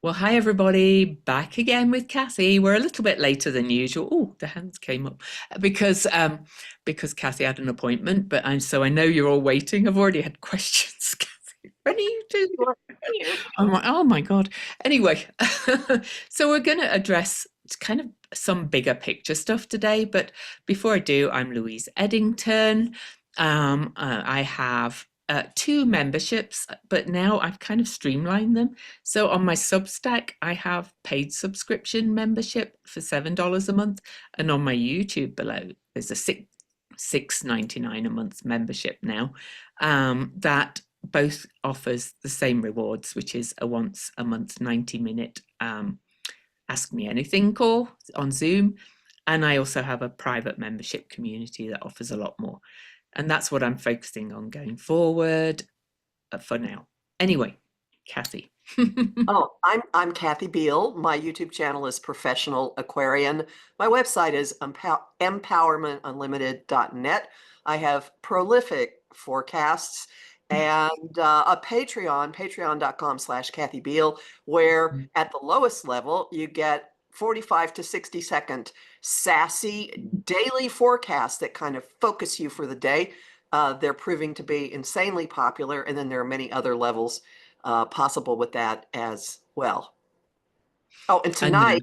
Well, hi everybody, back again with Kathy. We're a little bit later than usual. Oh, the hands came up because Kathy had an appointment, but so I know you're all waiting. I've already had questions, Kathy. When are you doing? Sure. You. I'm like, oh my God. Anyway, so we're going to address kind of some bigger picture stuff today. But before I do, I'm Louise Edington. I have two memberships, but now I've kind of streamlined them. So on my Substack, I have paid subscription membership for $7 a month, and on my YouTube below, there's a six $6.99 a month membership now that both offers the same rewards, which is a once a month 90-minute Ask Me Anything call on Zoom. And I also have a private membership community that offers a lot more. And that's what I'm focusing on going forward for now. Anyway, Kathy. Oh, I'm Kathy Biehl. My YouTube channel is Professional Aquarian. My website is empowermentunlimited.net. I have prolific forecasts and a Patreon, patreon.com/Kathy Biehl, where at the lowest level you get 45 to 60-second sassy daily forecasts that kind of focus you for the day. They're proving to be insanely popular, and then there are many other levels possible with that as well. Oh, and And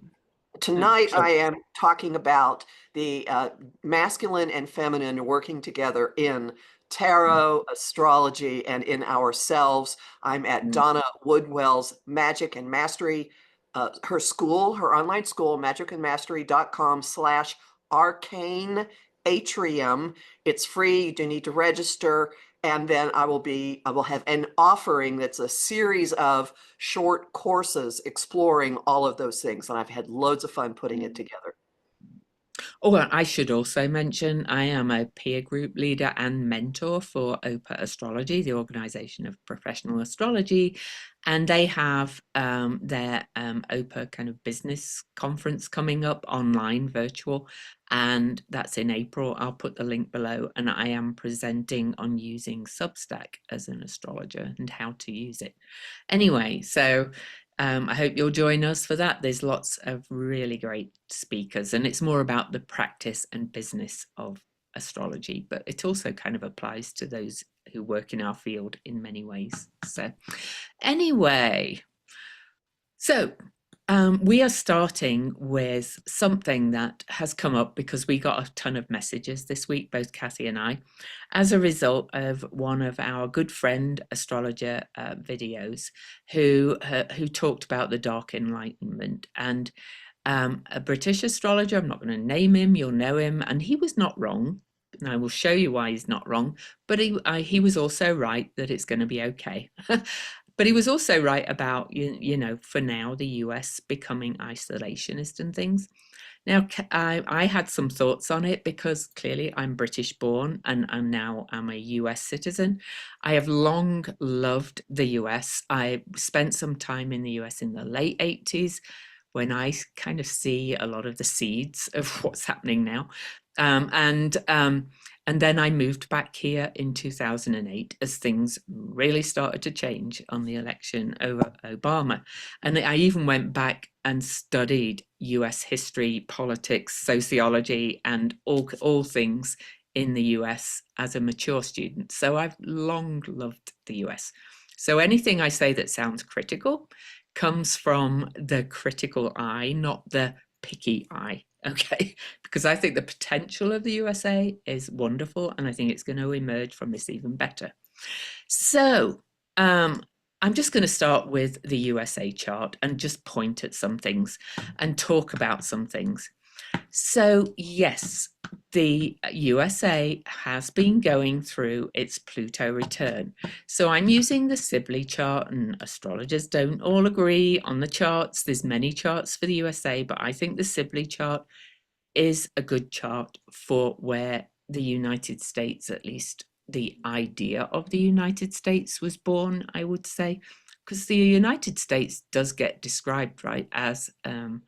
tonight so, I am talking about the masculine and feminine working together in tarot, astrology, and in ourselves. I'm at Donna Woodwell's Magic and Mastery, her school, her online school, magicandmastery.com/arcane atrium. It's free. You do need to register. And then I will have an offering that's a series of short courses exploring all of those things. And I've had loads of fun putting it together. oh, I should also mention I am a peer group leader and mentor for OPA Astrology, the Organization of Professional Astrology, and they have their OPA kind of business conference coming up online, virtual, and that's in April. I'll put the link below, and I am presenting on using Substack as an astrologer and how to use it. Anyway, so I hope you'll join us for that. There's lots of really great speakers, and it's more about the practice and business of astrology, but it also kind of applies to those who work in our field in many ways. So, anyway, so we are starting with something that has come up because we got a ton of messages this week, both Kathy and I, as a result of one of our good friend astrologer videos who talked about the Dark Enlightenment. And a British astrologer, I'm not going to name him, you'll know him, and he was not wrong. And I will show you why he's not wrong, but he was also right that it's going to be okay. But he was also right about, for now, the US becoming isolationist and things. Now, I had some thoughts on it because clearly I'm British born and now I'm a US citizen. I have long loved the US. I spent some time in the US in the late 80s when I kind of see a lot of the seeds of what's happening now. And then I moved back here in 2008 as things really started to change on the election over Obama. And I even went back and studied US history, politics, sociology, and all things in the US as a mature student. So I've long loved the US. So anything I say that sounds critical comes from the critical eye, not the picky eye. Okay, because I think the potential of the USA is wonderful, and I think it's going to emerge from this even better. So I'm just going to start with the USA chart and just point at some things and talk about some things. So yes, the USA has been going through its Pluto return. So I'm using the Sibley chart, and astrologers don't all agree on the charts. There's many charts for the USA, but I think the Sibley chart is a good chart for where the United States, at least the idea of the United States, was born, I would say, because the United States does get described, right, as an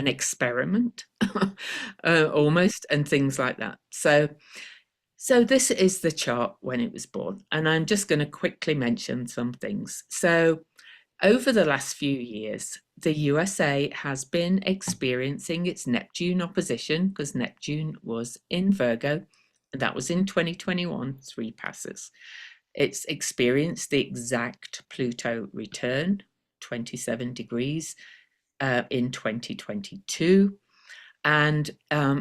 experiment almost, and things like that. So this is the chart when it was born, and I'm just going to quickly mention some things. So Over the last few years, the USA has been experiencing its Neptune opposition because Neptune was in Virgo, and that was in 2021, 3 passes. It's experienced the exact Pluto return, 27 degrees, in 2022, and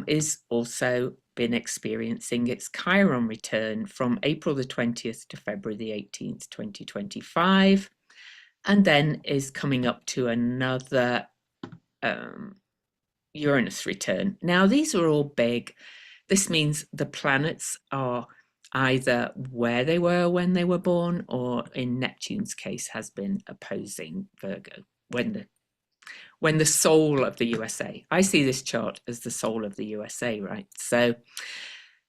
is also been experiencing its Chiron return from April the 20th to February the 18th, 2025, and then is coming up to another Uranus return. Now, these are all big. This means the planets are either where they were when they were born, or in Neptune's case, has been opposing Virgo when the soul of the USA. I see this chart as the soul of the USA, right? So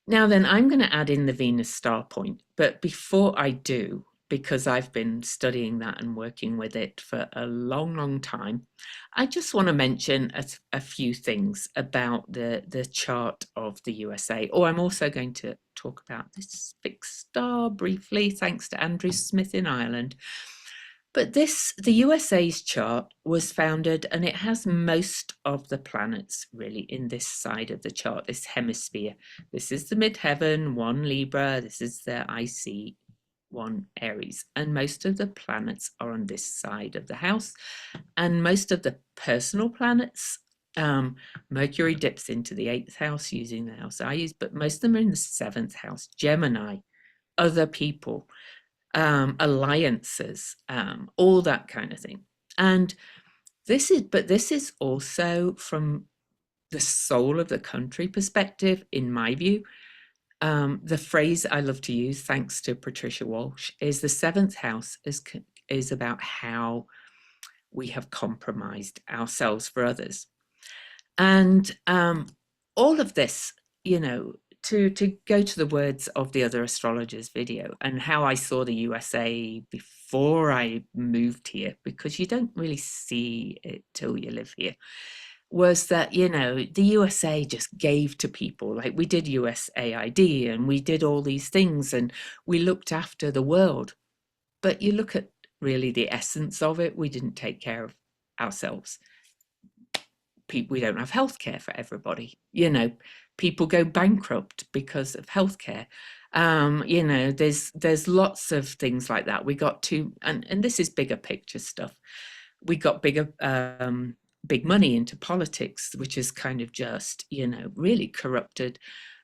now then, I'm going to add in the Venus star point, but before I do, because I've been studying that and working with it for a long, long time, I just want to mention a few things about the chart of the USA. Oh, I'm also going to talk about this fixed star briefly, thanks to Andrew Smith in Ireland. But the USA's chart was founded, and it has most of the planets really in this side of the chart, this hemisphere. This is the midheaven, 1 Libra, this is the IC, 1 Aries, and most of the planets are on this side of the house. And most of the personal planets, Mercury dips into the 8th house using the house I use, but most of them are in the 7th house, Gemini, other people, alliances, all that kind of thing. And this is also from the soul of the country perspective, in my view. The phrase I love to use, thanks to Patricia Walsh, is the 7th house is about how we have compromised ourselves for others. And all of this, to go to the words of the other astrologers video and how I saw the USA before I moved here, because you don't really see it till you live here, was that, the USA just gave to people. Like, we did USAID and we did all these things and we looked after the world. But you look at really the essence of it, we didn't take care of ourselves. We don't have healthcare for everybody. People go bankrupt because of healthcare. There's lots of things like that. We got to, and this is bigger picture stuff. We got big money into politics, which is kind of just, really corrupted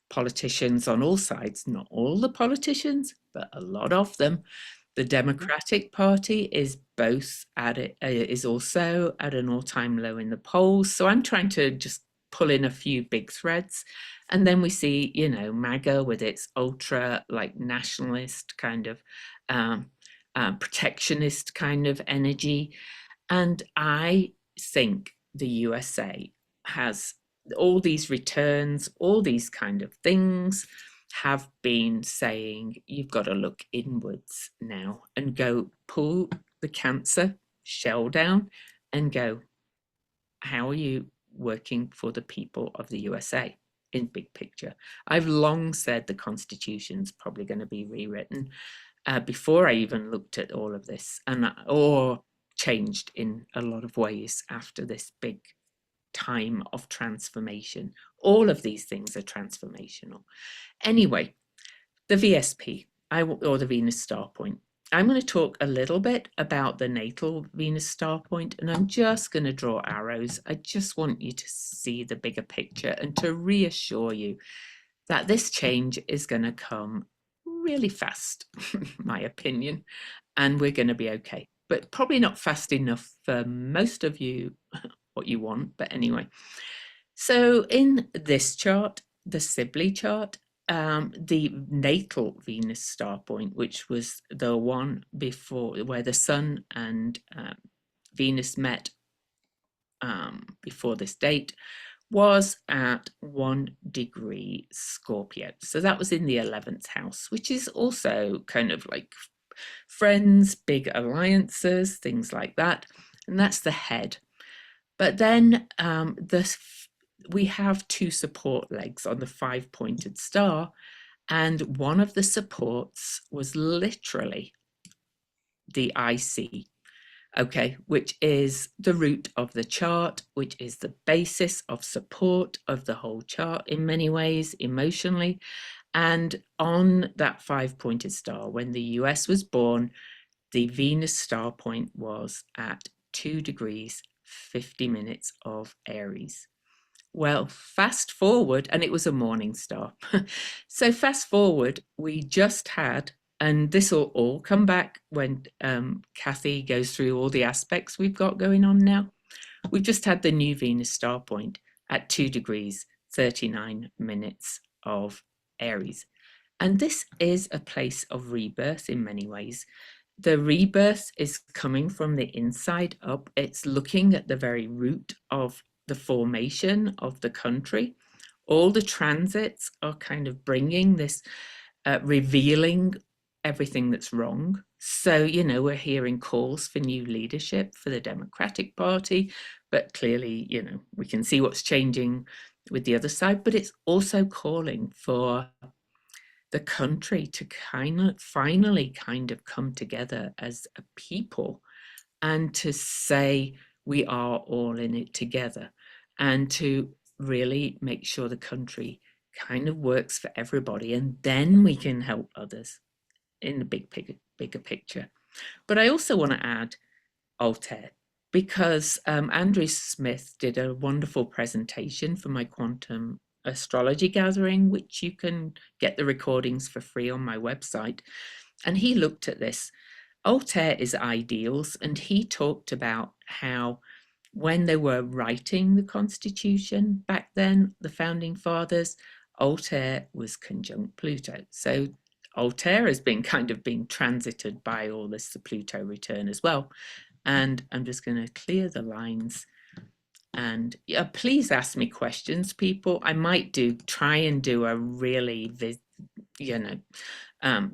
politicians on all sides. Not all the politicians, but a lot of them. The Democratic Party is also at an all-time low in the polls. So I'm trying to just pull in a few big threads. And then we see, MAGA with its ultra nationalist kind of protectionist kind of energy. And I think the USA has all these returns, all these kind of things have been saying, you've got to look inwards now and go pull the Cancer shell down and go, how are you working for the people of the USA in big picture? I've long said the Constitution's probably going to be rewritten before I even looked at all of this, or changed in a lot of ways after this big time of transformation. All of these things are transformational. Anyway, the VSP, or the Venus star point. I'm going to talk a little bit about the natal Venus star point, and I'm just going to draw arrows. I just want you to see the bigger picture and to reassure you that this change is going to come really fast, my opinion, and we're going to be okay. But probably not fast enough for most of you what you want, but anyway. So in this chart, the Sibley chart, the natal Venus star point, which was the one before where the Sun and Venus met before this date, was at 1 degree Scorpio. So that was in the 11th house, which is also kind of like friends, big alliances, things like that. And that's the head. But then we have 2 support legs on the 5-pointed star, and one of the supports was literally the IC, okay, which is the root of the chart, which is the basis of support of the whole chart in many ways, emotionally. And on that 5-pointed star, when the US was born, the Venus star point was at 2 degrees 50 minutes of Aries. Well, fast forward, and it was a morning star. So fast forward, we just had, and this will all come back when Kathy goes through all the aspects we've got going on now. We've just had the new Venus star point at 2 degrees 39 minutes of Aries. And this is a place of rebirth in many ways. The rebirth is coming from the inside up. It's looking at the very root of the formation of the country. All the transits are kind of bringing this, revealing everything that's wrong. So, we're hearing calls for new leadership for the Democratic Party, but clearly, we can see what's changing with the other side, but it's also calling for the country to finally come together as a people and to say we are all in it together, and to really make sure the country kind of works for everybody, and then we can help others in the bigger picture. But I also want to add Altair, because Andrew Smith did a wonderful presentation for my quantum astrology gathering, which you can get the recordings for free on my website. And he looked at this. Altair is ideals, and he talked about how when they were writing the Constitution back then, the founding fathers, Altair was conjunct Pluto. So Altair has been kind of being transited by all this the Pluto return as well. And I'm just going to clear the lines. And yeah, please ask me questions, people. I might try and do a really,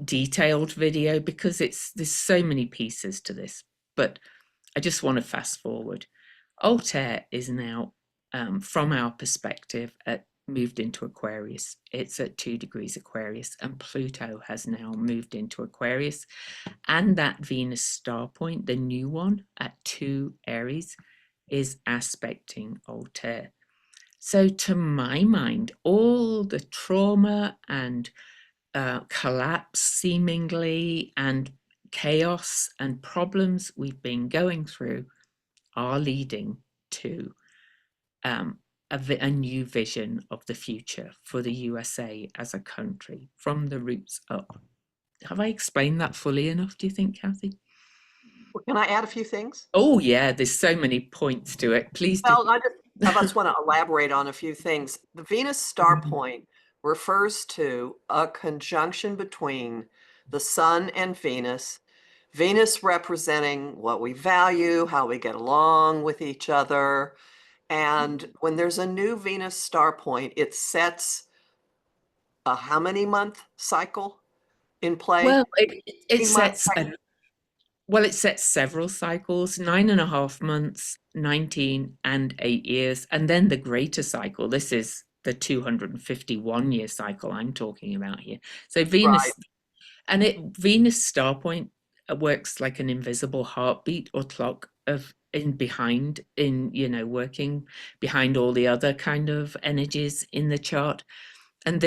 detailed video, because there's so many pieces to this. But I just want to fast forward. Altair is now, from our perspective, moved into Aquarius. It's at 2 degrees Aquarius, and Pluto has now moved into Aquarius. And that Venus star point, the new one at 2 Aries, is aspecting Altair. So to my mind, all the trauma and collapse seemingly, and chaos and problems we've been going through are leading to a new vision of the future for the USA as a country from the roots up. Have I explained that fully enough, do you think, Kathy? Can I add a few things? Oh, yeah, there's so many points to it. Please do. Well, I just want to elaborate on a few things. The Venus star point refers to a conjunction between the Sun and Venus. Venus representing what we value, how we get along with each other. And when there's a new Venus star point, it sets a how many month cycle in play? Well, it 18-month sets cycle? well, it sets several cycles, 9.5 months, 19 and 8 years, and then the greater cycle. This is the 251-year cycle I'm talking about here. So Right. Venus star point works like an invisible heartbeat or clock working behind all the other kind of energies in the chart. And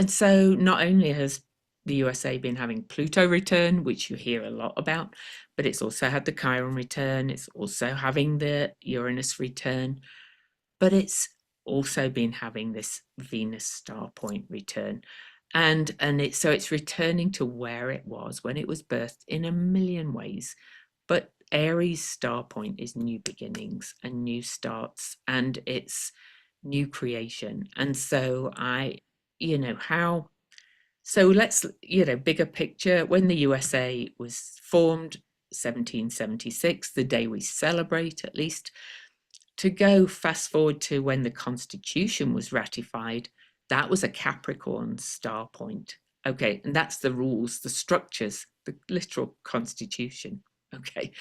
so not only has the USA been having Pluto return, which you hear a lot about, but it's also had the Chiron return, it's also having the Uranus return, but it's also been having this Venus star point return. And it's returning to where it was when it was birthed in a million ways. But Aries star point is new beginnings and new starts, and it's new creation. And so let's, bigger picture, when the USA was formed, 1776, the day we celebrate at least, to go fast forward to when the Constitution was ratified, that was a Capricorn star point. Okay, and that's the rules, the structures, the literal Constitution. Okay,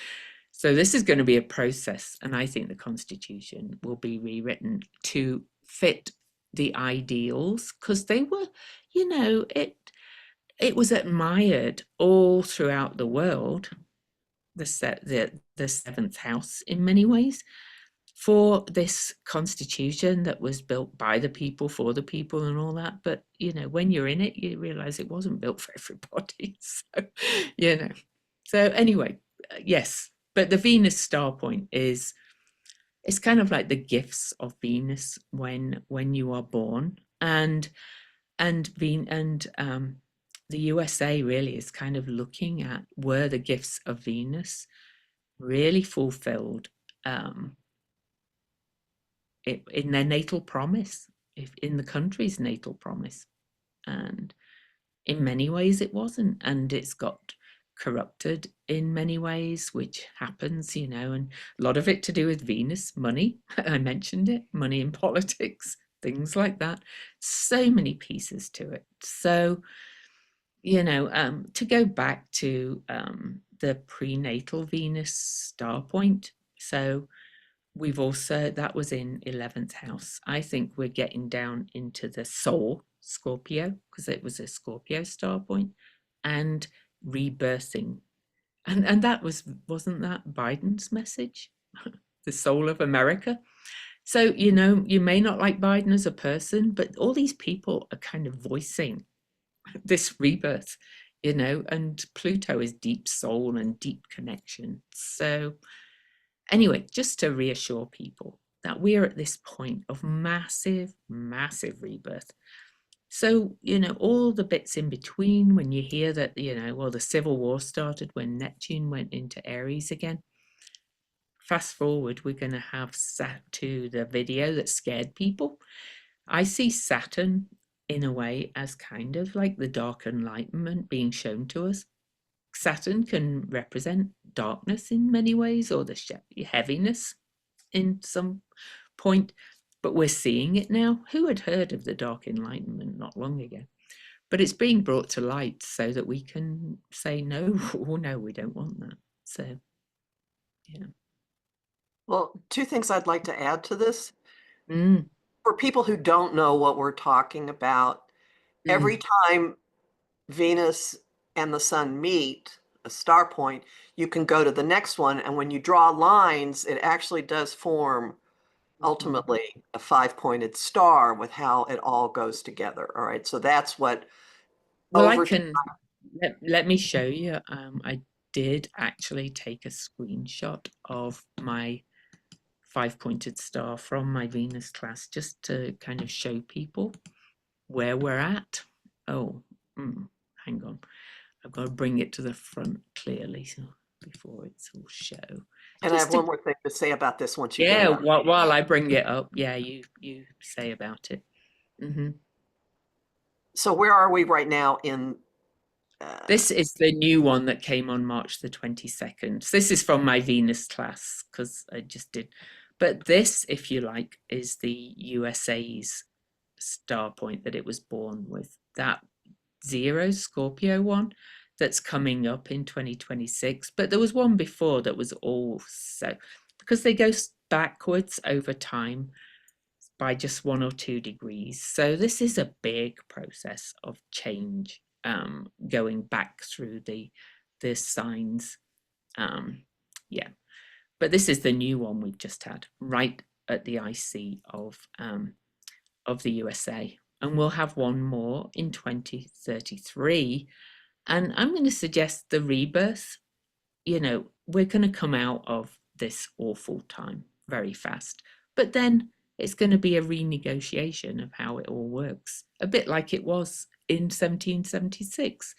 so this is going to be a process, and I think the Constitution will be rewritten to fit the ideals, because they were, it was admired all throughout the world, the seventh house in many ways for this constitution that was built by the people for the people and all that. But when you're in it, you realize it wasn't built for everybody. So so anyway, yes. But the Venus star point is, it's kind of like the gifts of Venus when you are born, and the USA really is kind of looking at, were the gifts of Venus really fulfilled in their natal promise, if in the country's natal promise. And in many ways it wasn't, and it's got corrupted in many ways, which happens, and a lot of it to do with Venus, money. I mentioned it, money in politics, things like that. So many pieces to it. So to go back to the prenatal Venus star point. So we've also, that was in 11th house. I think we're getting down into the soul Scorpio, because it was a Scorpio star point, and rebirthing. And that wasn't that Biden's message? The soul of America. So, you may not like Biden as a person, but all these people are kind of voicing this rebirth, and Pluto is deep soul and deep connection. So anyway, just to reassure people that we're at this point of massive, massive rebirth. So, all the bits in between, when you hear that, well, the Civil War started when Neptune went into Aries again. Fast forward, we're going to have to the video that scared people. I see Saturn in a way as kind of like the dark enlightenment being shown to us. Saturn can represent darkness in many ways, or the heaviness in some point, but we're seeing it now. Who had heard of the dark enlightenment not long ago? But it's being brought to light so that we can say no, oh no, we don't want that. So Well, two things I'd like to add to this. mm, For people who don't know what we're talking about, every mm. time Venus and the sun meet, a star point, you can go to the next one. And when you draw lines, it actually does form ultimately a five-pointed star with how it all goes together. All right. So that's what Well, I over can let me show you. I did actually take a screenshot of my five-pointed star from my Venus class, just to kind of show people where we're at. Oh, hang on. I've got to bring it to the front clearly, so before it's all show. and I have one more thing to say about this once you get Yeah, it up. while I bring it up, yeah, you say about it. So where are we right now in This is the new one that came on March the 22nd. So this is from my Venus class, because I just did. But this, if you like, is the USA's star point that it was born with. That 0 Scorpio one that's coming up in 2026. But there was one before that was also, because they go backwards over time by just 1 or 2 degrees. So this is a big process of change, going back through the signs. Yeah, but this is the new one we've just had, right at the IC of the USA, and we'll have one more in 2033. And I'm going to suggest the rebirth. We're going to come out of this awful time very fast, but then it's going to be a renegotiation of how it all works, a bit like it was in 1776.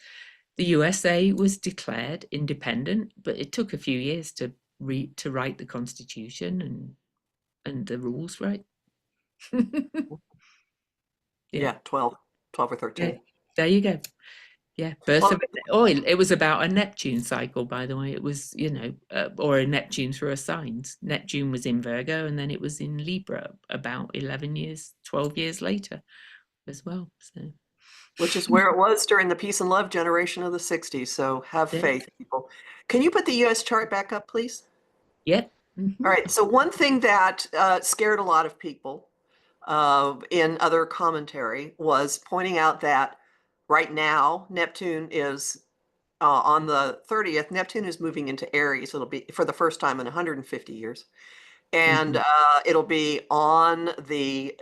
The USA was declared independent, but it took a few years to write the Constitution and the rules right. yeah, 12 or Yeah, 13. there you go. Yeah, birth Well, of oil. It was about a Neptune cycle, by the way. It was, or a Neptune through a signs. Neptune was in Virgo, and then it was in Libra about 11 years, 12 years later as well. So, which is where it was during the peace and love generation of the 60s. So have yeah. faith, people. Can you put the US chart back up, please? Yep. All right. So one thing that scared a lot of people in other commentary was pointing out that right now Neptune is on the 30th, Neptune is moving into Aries. It'll be for the first time in 150 years. And Mhm. it'll be on the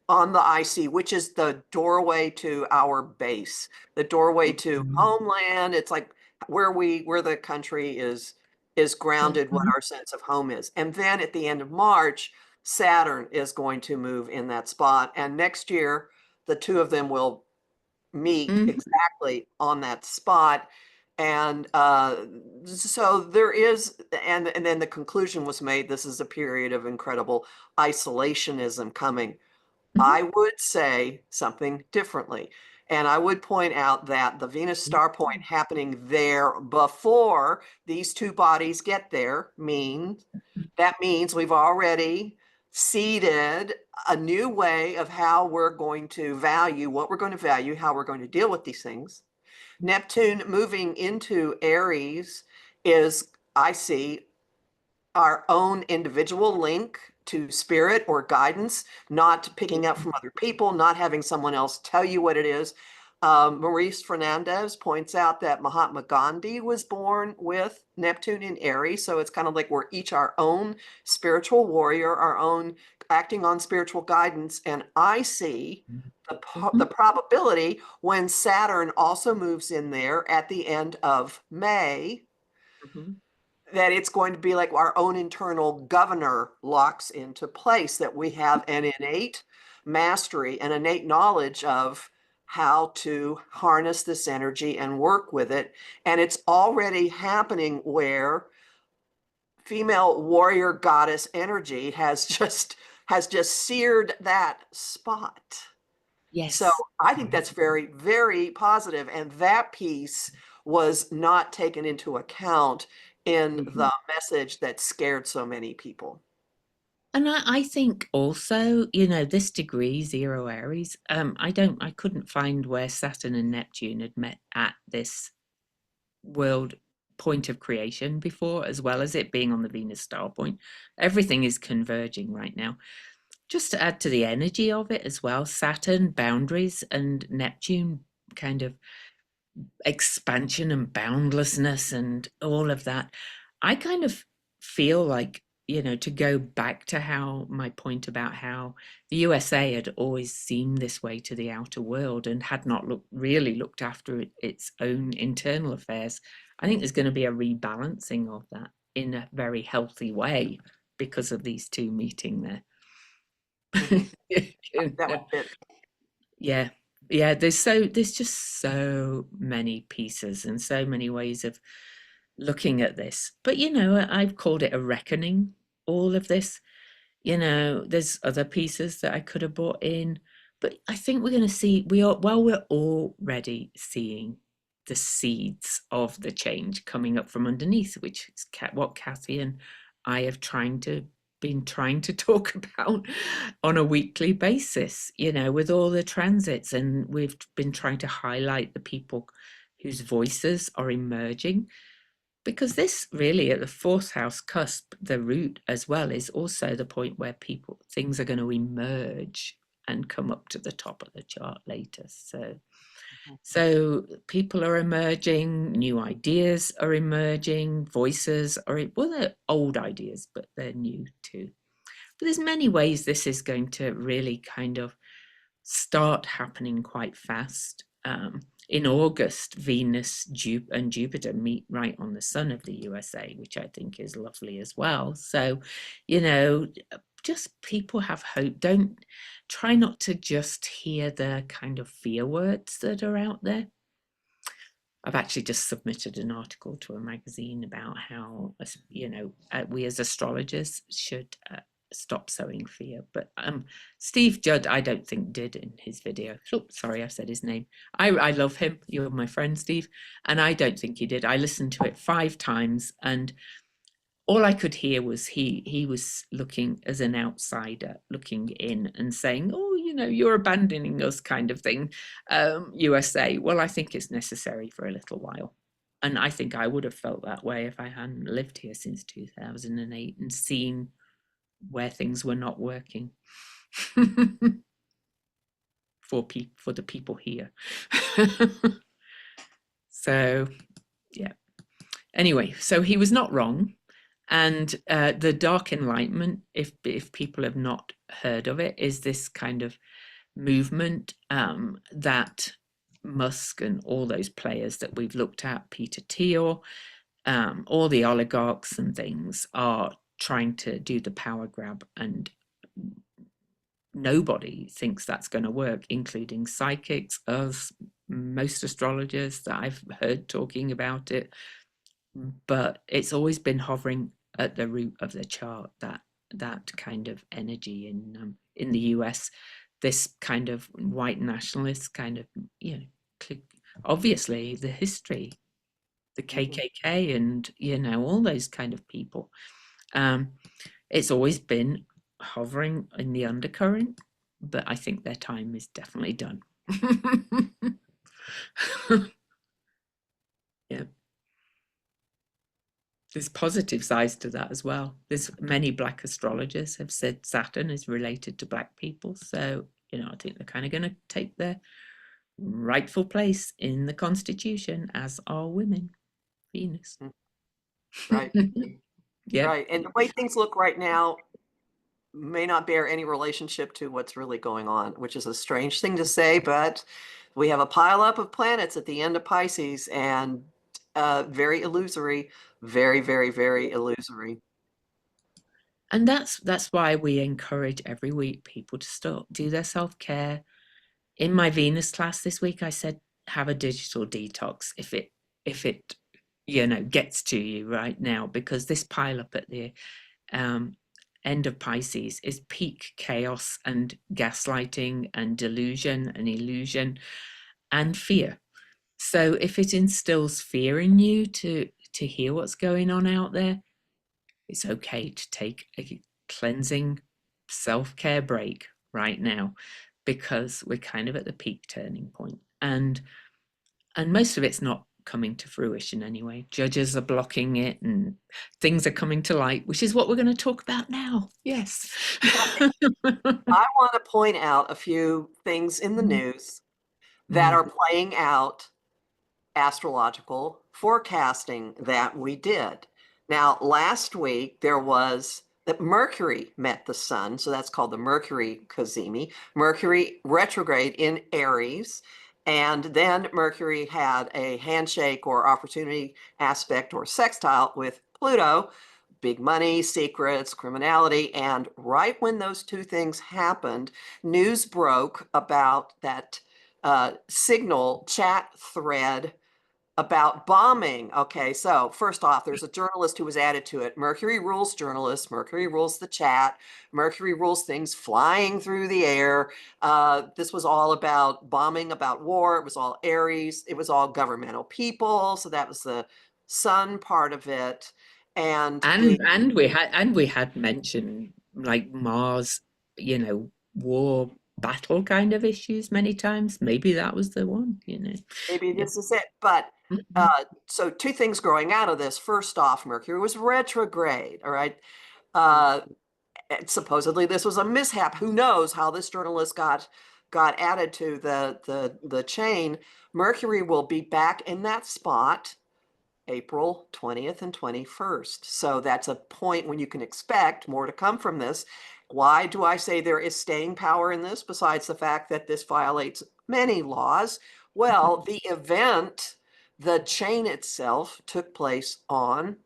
IC, which is the doorway to our base, the doorway to Mhm. homeland. It's like where the country is grounded, what Mhm. our sense of home is. And then at the end of March, Saturn is going to move in that spot. And next year, the two of them will meet Mhm. exactly on that spot. And so there is, and then the conclusion was made, this is a period of incredible isolationism coming. Mhm. I would say something differently. And I would point out that the Venus star point happening there before these two bodies get there means we've already seeded a new way of how we're going to value what we're going to value, how we're going to deal with these things. Neptune moving into Aries is, I see, our own individual link to spirit or guidance, not picking up from other people, not having someone else tell you what it is. Maurice Fernandez points out that Mahatma Gandhi was born with Neptune in Aries. So it's kind of like we're each our own spiritual warrior, our own acting on spiritual guidance. And I see the Mhm. probability when Saturn also moves in there at the end of May, Mhm. that it's going to be like our own internal governor locks into place, that we have an innate mastery, an innate knowledge of how to harness this energy and work with it. And it's already happening where female warrior goddess energy has just seared that spot. So Yes. I think that's very, very positive. And that piece was not taken into account in Mhm. the message that scared so many people. And I think also, this degree, zero Aries, I couldn't find where Saturn and Neptune had met at this world point of creation before, as well as it being on the Venus star point. Everything is converging right now. Just to add to the energy of it as well, Saturn, boundaries, and Neptune, kind of expansion and boundlessness and all of that. I kind of feel like, to go back to how my point about how the USA had always seemed this way to the outer world and had not really looked after its own internal affairs. I think there's going to be a rebalancing of that in a very healthy way because of these two meeting Mhm. That there. would fit. Yeah. Yeah, there's just so many pieces and so many ways of looking at this. But I've called it a reckoning, all of this. There's other pieces that I could have brought in, but I think we're going to see we're already seeing the seeds of the change coming up from underneath, which is what Kathy and I have been trying to talk about on a weekly basis, with all the transits, and we've been trying to highlight the people whose voices are emerging, because this really at the fourth house cusp, the root as well, is also the point where things are going to emerge and come up to the top of the chart later. So people are emerging, new ideas are emerging, voices are, well, they're old ideas, but they're new too. But there's many ways this is going to really kind of start happening quite fast. In August, Venus and Jupiter meet right on the sun of the USA, which I think is lovely as well. So, you know, just people have hope. Don't try not to just hear the kind of fear words that are out there. I've actually just submitted an article to a magazine about how, we as astrologers should stop sowing fear. But Steve Judd, I don't think did in his video. Oh, sorry, I said his name. I love him. You're my friend, Steve. And I don't think he did. I listened to it 5 times, and all I could hear was he was looking as an outsider, looking in and saying, "Oh, you're abandoning us," kind of thing. USA. Well, I think it's necessary for a little while, and I think I would have felt that way if I hadn't lived here since 2008 and seen where things were not working for the people here. So Anyway, so he was not wrong. And the Dark Enlightenment, if people have not heard of it, is this kind of movement that Musk and all those players that we've looked at, Peter Thiel, all the oligarchs and things are trying to do the power grab, and nobody thinks that's going to work, including psychics, us, most astrologers that I've heard talking about it. But it's always been hovering at the root of the chart, that kind of energy in the US, this kind of white nationalist kind of, you know, obviously the history, the KKK, and all those kind of people. It's always been hovering in the undercurrent, but I think their time is definitely done. Yeah. There's positive sides to that as well. There's many Black astrologers have said Saturn is related to Black people. So, I think they're kind of going to take their rightful place in the Constitution, as are women, Venus. Right. Yeah. Right. And the way things look right now may not bear any relationship to what's really going on, which is a strange thing to say, but we have a pileup of planets at the end of Pisces, and very illusory, very, very, very illusory. And that's why we encourage every week people to start do their self-care. In my Venus class this week, I said have a digital detox if it gets to you right now, because this pile up at the end of Pisces is peak chaos and gaslighting and delusion and illusion and fear. So if it instills fear in you to hear what's going on out there, it's okay to take a cleansing self-care break right now, because we're kind of at the peak turning point, and most of it's not coming to fruition anyway. Judges are blocking it and things are coming to light, which is what we're going to talk about now. Yes. I want to point out a few things in the news that are playing out, astrological forecasting that we did. Now, last week there was that Mercury met the sun, so that's called the Mercury cazimi. Mercury retrograde in Aries, and then Mercury had a handshake or opportunity aspect or sextile with Pluto, big money, secrets, criminality. And right when those two things happened, news broke about that Signal chat thread about bombing. Okay, so first off, there's a journalist who was added to it. Mercury rules journalists, Mercury rules the chat, Mercury rules things flying through the air. This was all about bombing, about war. It was all Aries. It was all governmental people. So that was the sun part of it. And and the we had mentioned like Mars, war, battle kind of issues many times. Maybe that was the one. maybe Yeah. this is it. But so two things growing out of this. First off, Mercury was retrograde. All right. Supposedly this was a mishap. Who knows how this journalist got added to the chain. Mercury will be back in that spot April 20th and 21st. So that's a point when you can expect more to come from this. Why do I say there is staying power in this, besides the fact that this violates many laws? Well, the event, the chain itself, took place on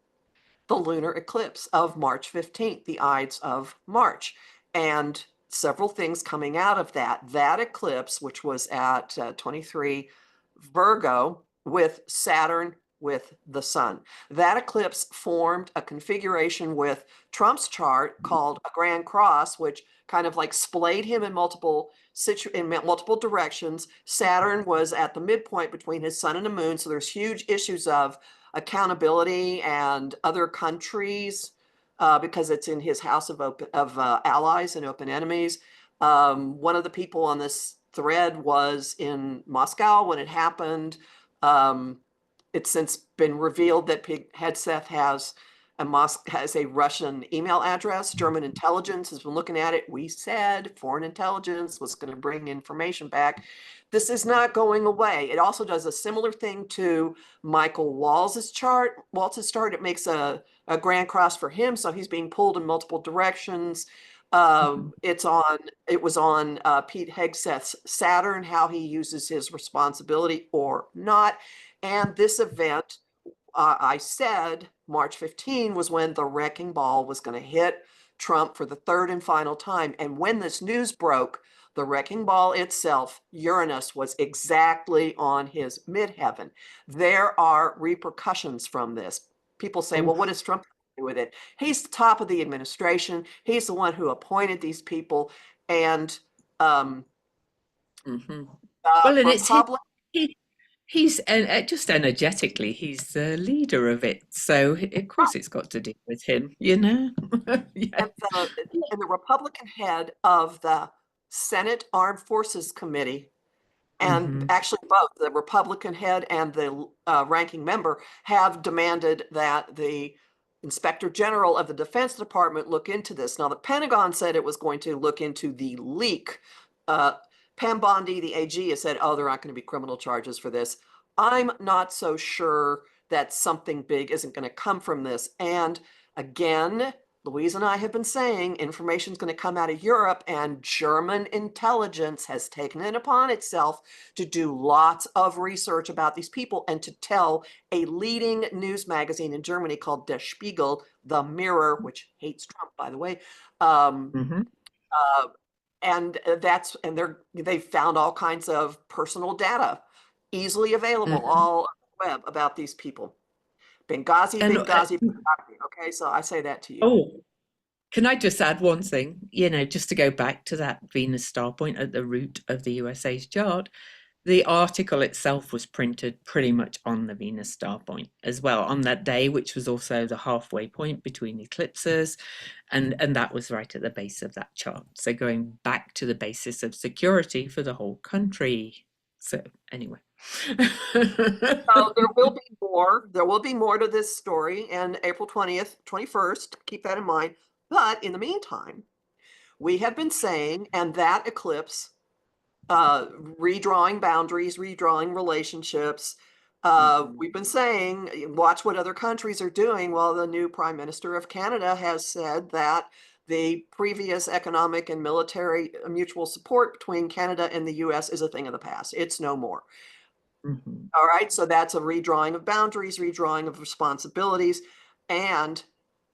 the lunar eclipse of March 15th, the Ides of March. And several things coming out of that. That eclipse, which was at 23 Virgo with Saturn with the sun. That eclipse formed a configuration with Trump's chart called a Grand Cross, which kind of like splayed him in multiple directions. Saturn was at the midpoint between his sun and the moon, so there's huge issues of accountability and other countries because it's in his house of allies and open enemies. One of the people on this thread was in Moscow when it happened. It's since been revealed that Pig Headseth has and Musk has a Russian email address. German intelligence has been looking at it. We said foreign intelligence was going to bring information back. This is not going away. It also does a similar thing to Michael Walz's chart. It makes a grand cross for him, so he's being pulled in multiple directions. It was on Pete Hegseth's Saturn, how he uses his responsibility or not. And this event, I said March 15 was when the wrecking ball was going to hit Trump for the third and final time. And when this news broke, the wrecking ball itself, Uranus, was exactly on his midheaven. There are repercussions from this. People say, well, what does Trump do with it? He's the top of the administration. He's the one who appointed these people. And Well, and it's Republic. he's just energetically, he's the leader of it. So of course it's got to do with him, you know? Yeah. And the Republican head of the Senate Armed Forces Committee, and actually both the Republican head and the ranking member have demanded that the Inspector General of the Defense Department look into this. Now, the Pentagon said it was going to look into the leak. Pam Bondi, the AG, has said, oh, there aren't going to be criminal charges for this. I'm not so sure that something big isn't going to come from this. And again, Louise and I have been saying information is going to come out of Europe, and German intelligence has taken it upon itself to do lots of research about these people and to tell a leading news magazine in Germany called Der Spiegel, the Mirror, which hates Trump, by the way. And they've found all kinds of personal data easily available all on the web about these people. Benghazi. Okay, so I say that to you. Oh, can I just add one thing? You know, just to go back to that Venus star point at the root of the USA's chart, the article itself was printed pretty much on the Venus star point as well on that day, which was also the halfway point between eclipses. And that was right at the base of that chart. So going back to the basis of security for the whole country. So anyway. So there will be more. There will be more to this story, and April 20th, 21st, keep that in mind. But in the meantime, we have been saying, and that eclipse, redrawing boundaries, redrawing relationships. We've been saying, watch what other countries are doing. Well, the new Prime Minister of Canada has said that the previous economic and military mutual support between Canada and the US is a thing of the past. It's no more. All right, so that's a redrawing of boundaries, redrawing of responsibilities. And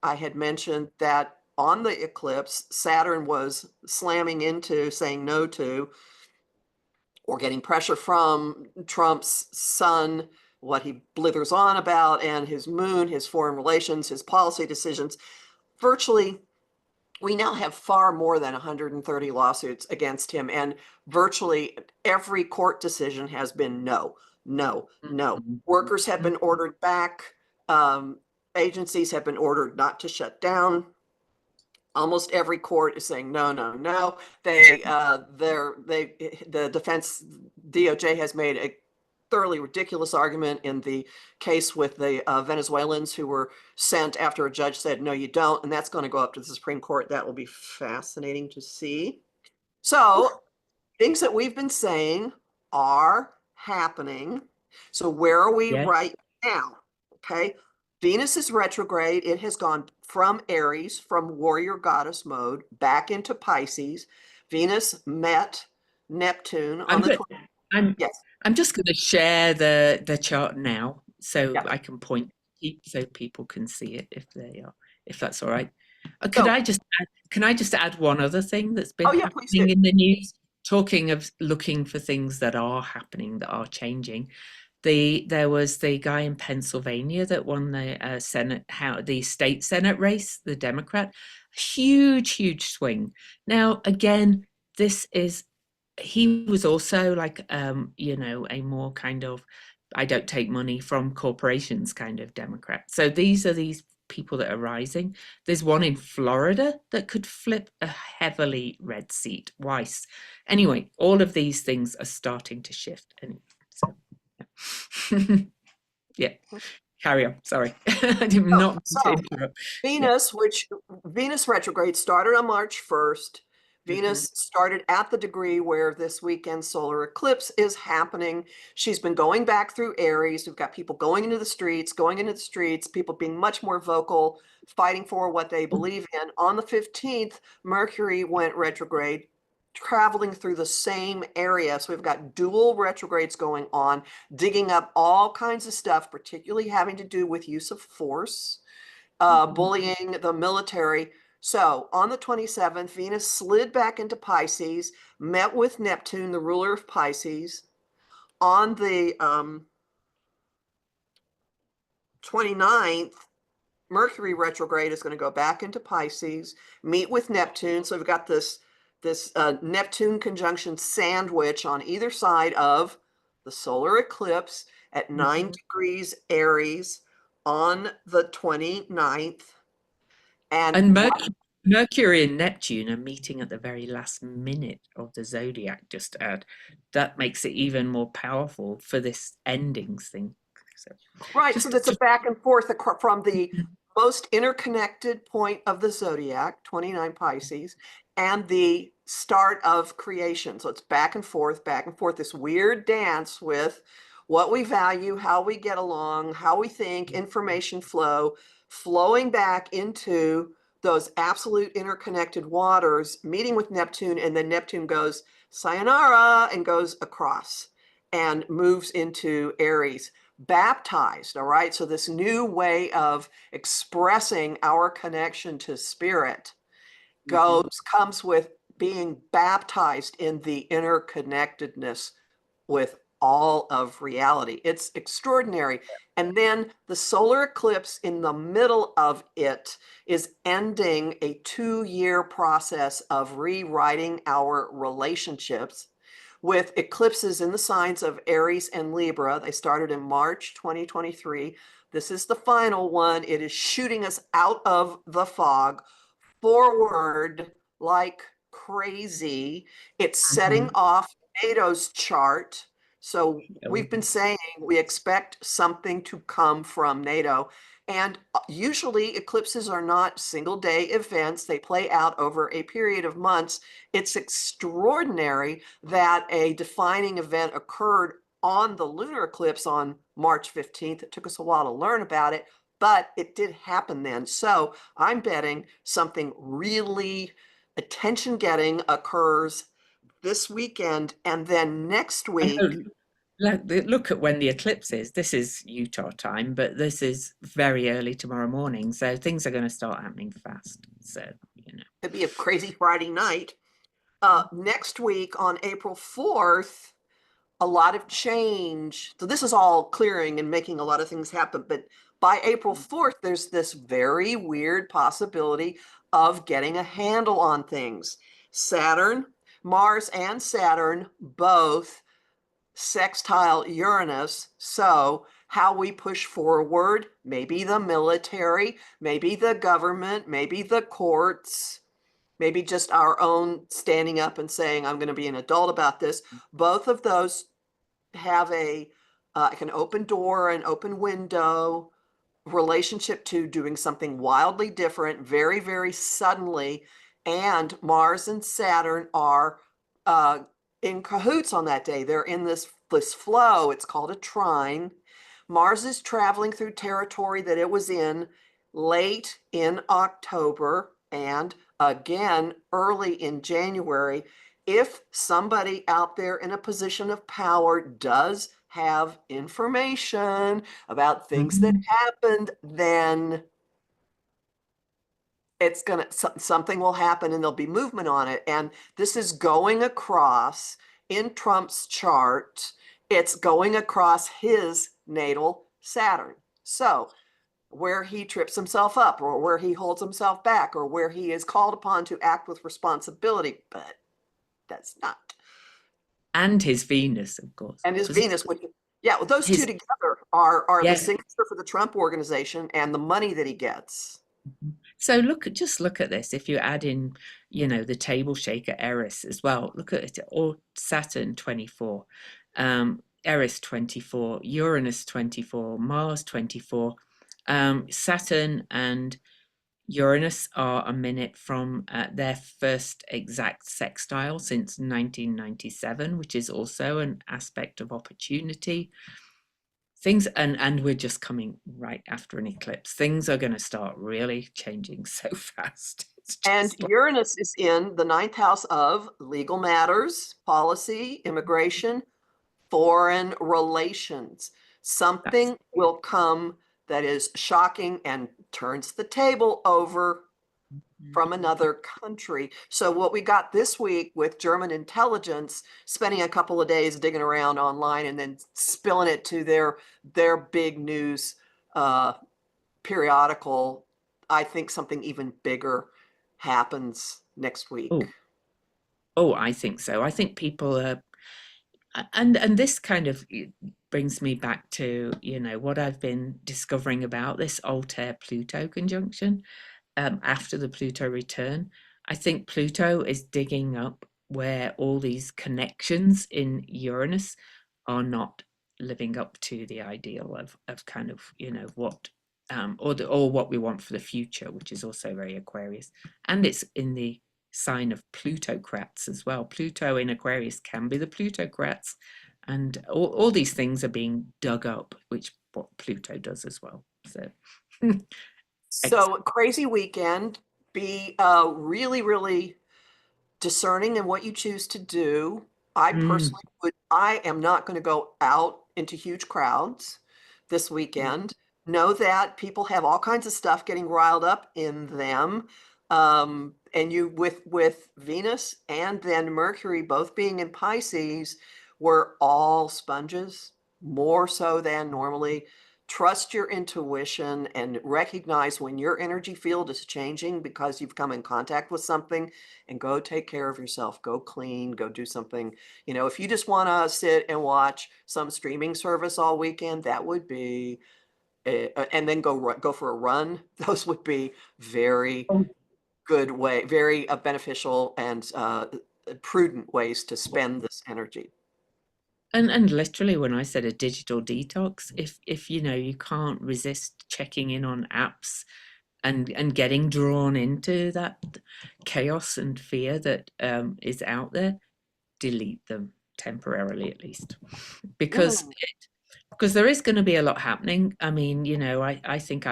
I had mentioned that on the eclipse, Saturn was slamming into, saying no to, or getting pressure from Trump's sun, what he blithers on about, and his moon, his foreign relations, his policy decisions. Virtually, we now have far more than 130 lawsuits against him, and virtually every court decision has been no, no, no. Workers have been ordered back. Agencies have been ordered not to shut down. Almost every court is saying no, no, no. The defense DOJ has made a thoroughly ridiculous argument in the case with the Venezuelans who were sent after a judge said, no, you don't. And that's going to go up to the Supreme Court. That will be fascinating to see. So things that we've been saying are happening. So where are we right now? Okay. Venus is retrograde. It has gone from Aries, from warrior goddess mode, back into Pisces. Venus met Neptune on the 20th. Yes. I'm just going to share the chart now, so I can point so people can see it if that's all right. Can I just add one other thing that's been happening in the news? Talking of looking for things that are happening, that are changing. There was the guy in Pennsylvania that won the state Senate race, the Democrat. Huge swing. Now, again, he was also like, you know, a more kind of, I don't take money from corporations kind of Democrat. So these are these people that are rising. There's one in Florida that could flip a heavily red seat. Weiss. Anyway, all of these things are starting to shift. Anyway, so. Yeah. carry on. Sorry. I did Oh, not mean to so interrupt. Yeah. Venus retrograde started on March 1st. Mhm. Venus started at the degree where this weekend solar eclipse is happening. She's been going back through Aries. We've got people going into the streets, people being much more vocal, fighting for what they believe in. On the 15th, Mercury went retrograde, traveling through the same area. So we've got dual retrogrades going on, digging up all kinds of stuff, particularly having to do with use of force, Mhm. bullying the military. So on the 27th, Venus slid back into Pisces, met with Neptune, the ruler of Pisces. On the 29th, Mercury retrograde is going to go back into Pisces, meet with Neptune. So we've got this Neptune conjunction sandwich on either side of the solar eclipse at 9 Mhm. degrees Aries on the 29th. And And what Mercury and Neptune are meeting at the very last minute of the zodiac, just to add. That makes it even more powerful for this endings thing. So Right, so just, that's a just back and forth from the most interconnected point of the zodiac, 29 Pisces, and the start of creation. So it's back and forth, this weird dance with what we value, how we get along, how we think, information flow, flowing back into those absolute interconnected waters, meeting with Neptune, and then Neptune goes sayonara and goes across and moves into Aries, baptized. All right. So, this new way of expressing our connection to spirit Mhm. comes with being baptized in the interconnectedness with all of reality. It's extraordinary. And then the solar eclipse in the middle of it is ending a 2-year process of rewriting our relationships with eclipses in the signs of Aries and Libra. They started in March 2023. This is the final one. It is shooting us out of the fog forward like crazy. It's setting Mhm. off NATO's chart. So Oh, we've been saying we expect something to come from NATO. And usually eclipses are not single day events, they play out over a period of months. It's extraordinary that a defining event occurred on the lunar eclipse on March 15th. It took us a while to learn about it, but it did happen then. So I'm betting something really attention getting occurs this weekend. And then next I know. week, Look at when the eclipse is. This is Utah time, but this is very early tomorrow morning. So things are going to start happening fast. So, you know. it'd be a crazy Friday night. Next week on April 4th, a lot of change. So this is all clearing and making a lot of things happen. But by April 4th, there's this very weird possibility of getting a handle on things. Saturn, Mars and Saturn both sextile Uranus. So how we push forward, maybe the military, maybe the government, maybe the courts, maybe just our own standing up and saying, I'm going to be an adult about this. Both of those have a like an open door, an open window relationship to doing something wildly different, very, very suddenly. And Mars and Saturn are uh, in cahoots on that day. They're in this flow. It's called a trine. Mars is traveling through territory that it was in late in October and again early in January. If somebody out there in a position of power does have information about things that Mhm. happened, then it's gonna something will happen and there'll be movement on it. And this is going across in Trump's chart. It's going across his natal Saturn. So where he trips himself up or where he holds himself back or where he is called upon to act with responsibility, but that's not. And his Venus, of course, And his because Venus, which, yeah, well, those two his, together are the yeah. signature for the Trump organization and the money that he gets. So just look at this. If you add in, the table shaker Eris as well, look at it, or Saturn 24. Eris 24, Uranus 24, Mars 24. Saturn and Uranus are a minute from their first exact sextile since 1997, which is also an aspect of opportunity. Things, and we're just coming right after an eclipse. Things are going to start really changing so fast. It's And just like, Uranus is in the ninth house of legal matters, policy, immigration, foreign relations. that's Something will come that is shocking and turns the table over from another country. So what we got this week with German intelligence, spending a couple of days digging around online and then spilling it to their big news periodical, I think something even bigger happens next week. oh, oh, I think so. I think people are, and this kind of brings me back to, what I've been discovering about this Altair Pluto conjunction after the Pluto return. I think Pluto is digging up where all these connections in Uranus are not living up to the ideal of kind of, what or what we want for the future, which is also very Aquarius. And it's in the sign of Plutocrats as well. Pluto in Aquarius can be the Plutocrats. And all these things are being dug up, which what Pluto does as well. So So crazy weekend. Be really, really discerning in what you choose to do. I mm, personally I am not going to go out into huge crowds this weekend. Know that people have all kinds of stuff getting riled up in them. And you with Venus and then Mercury both being in Pisces, we're all sponges, more so than normally. Trust your intuition and recognize when your energy field is changing because you've come in contact with something, and go take care of yourself. Go clean, go do something. If you just want to sit and watch some streaming service all weekend, that would be, and then go for a run. Those would be very good very beneficial and prudent ways to spend this energy. and literally when I said a digital detox, if you can't resist checking in on apps and getting drawn into that chaos and fear that is out there, delete them temporarily at least, because Mm. there is going to be a lot happening. I mean, I think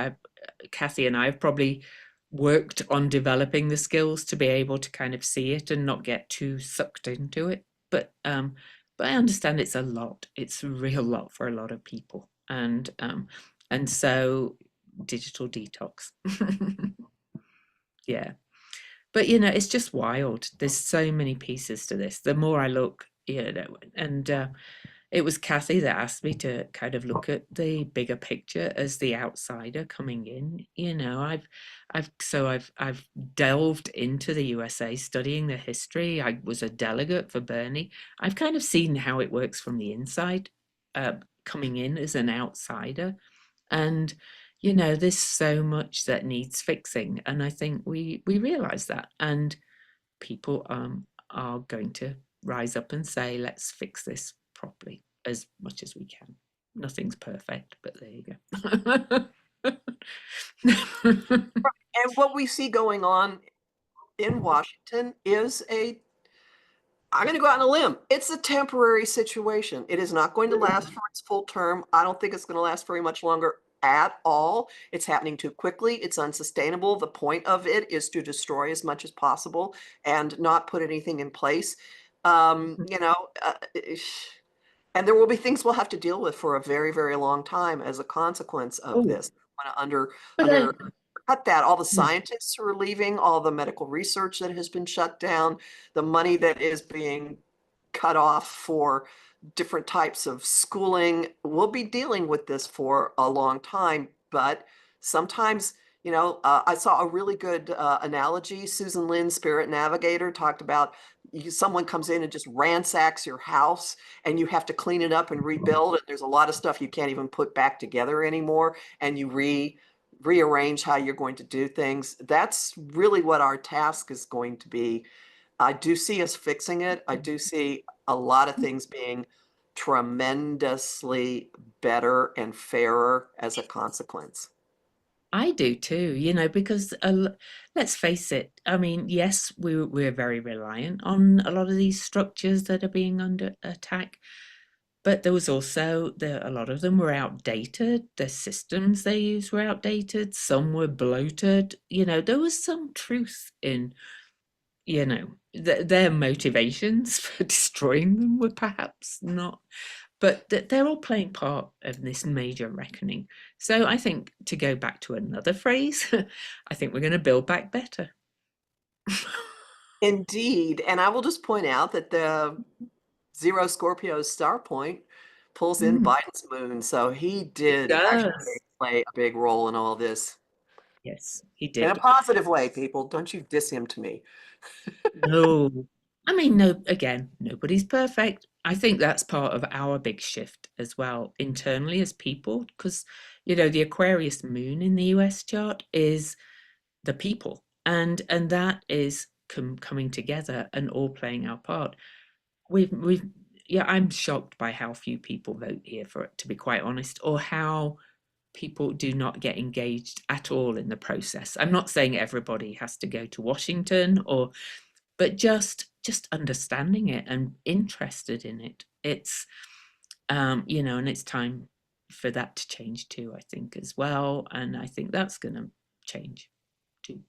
Kathy and I have probably worked on developing the skills to be able to kind of see it and not get too sucked into it. But I understand it's a lot. It's a real lot for a lot of people. And so digital detox. Yeah. But it's just wild. There's so many pieces to this. The more I look, and it was Kathy that asked me to kind of look at the bigger picture as the outsider coming in. I've delved into the USA, studying the history. I was a delegate for Bernie. I've kind of seen how it works from the inside, coming in as an outsider, and there's so much that needs fixing, and I think we realize that, and people are going to rise up and say, let's fix this properly as much as we can. Nothing's perfect, but there you go. And what we see going on in Washington is I'm going to go out on a limb. It's a temporary situation. It is not going to last for its full term. I don't think it's going to last very much longer at all. It's happening too quickly. It's unsustainable. The point of it is to destroy as much as possible and not put anything in place. Um, you know, uh, and there will be things we'll have to deal with for a very, very long time as a consequence of Oh, this. I want to but undercut that. All the yeah. scientists who are leaving, all the medical research that has been shut down, the money that is being cut off for different types of schooling. We'll be dealing with this for a long time, but sometimes, I saw a really good analogy. Susan Lynn, Spirit Navigator, talked about someone comes in and just ransacks your house and you have to clean it up and rebuild it. There's a lot of stuff you can't even put back together anymore, and you rearrange how you're going to do things. That's really what our task is going to be. I do see us fixing it. I do see a lot of things being tremendously better and fairer as a consequence. I do too, because let's face it. I mean, yes, we're very reliant on a lot of these structures that are being under attack, but there was also a lot of them were outdated. The systems they used were outdated. Some were bloated. There was some truth in, their motivations for destroying them were perhaps not, but they're all playing part of this major reckoning. So I think, to go back to another phrase, I think we're going to build back better. Indeed. And I will just point out that the Zero Scorpio's star point pulls in Mm, Biden's moon. So he it did actually does. play a big role in all this. Yes, he In a did. positive way, people. Don't you diss him to me. No, I mean, no, again, nobody's perfect. I think that's part of our big shift as well internally as people, because, the Aquarius moon in the US chart is the people, and that is coming together and all playing our part. We've Yeah, I'm shocked by how few people vote here, for it to be quite honest, or how people do not get engaged at all in the process. I'm not saying everybody has to go to Washington, but just understanding it and interested in it. It's and it's time for that to change too, I think, as well, and I think that's going to change too.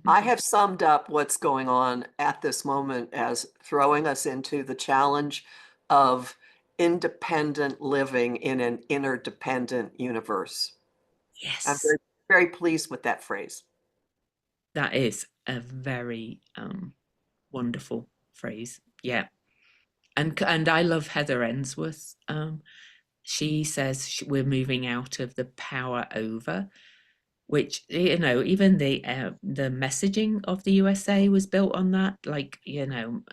I have summed up what's going on at this moment as throwing us into the challenge of independent living in an interdependent universe. I'm Yes, very, very pleased with that phrase. that is a very wonderful phrase. Yeah. And I love Heather Ensworth. She says we're moving out of the power over, which, even the messaging of the USA was built on that, like,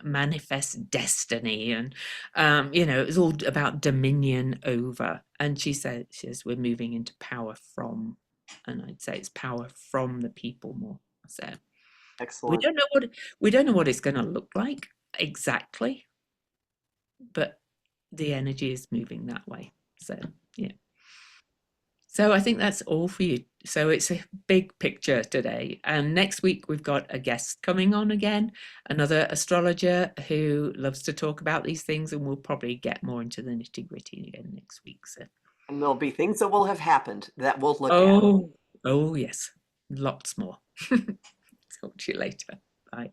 manifest destiny, and it was all about dominion over. And she says we're moving into power from, and I'd say it's power from the people more. So we Excellent. don't know what we don't know what it's going to look like exactly, but the energy is moving that way. So yeah. So I think that's all for you. So it's a big picture today. And next week, we've got a guest coming on again, another astrologer who loves to talk about these things. And we'll probably get more into the nitty gritty again next week. So, And there'll be things that will have happened that we'll look at. oh yes, lots more. Talk to you later. Bye.